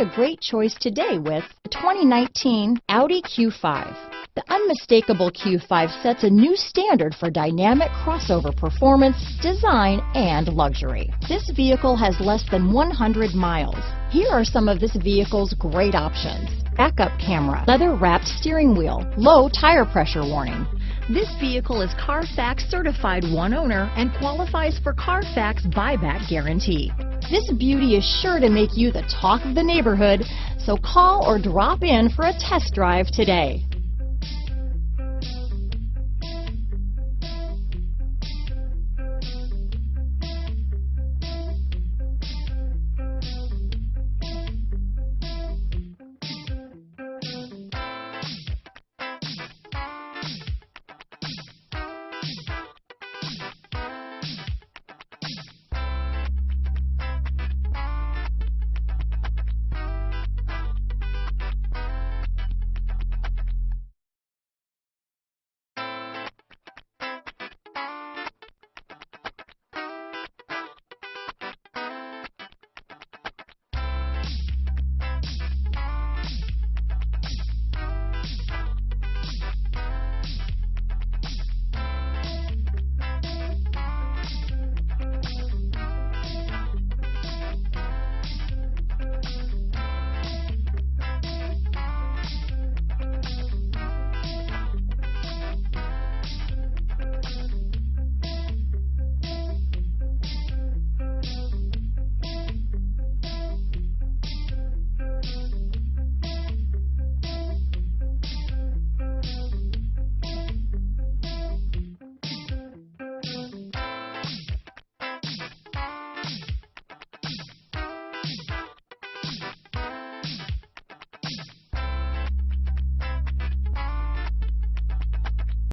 a great choice today with the 2019 Audi Q5. The unmistakable Q5 sets a new standard for dynamic crossover performance, design, and luxury. This vehicle has less than 100 miles. Here are some of this vehicle's great options: backup camera, leather-wrapped steering wheel, low tire pressure warning. This vehicle is Carfax certified one owner and qualifies for Carfax buyback guarantee. This beauty is sure to make you the talk of the neighborhood, so call or drop in for a test drive today.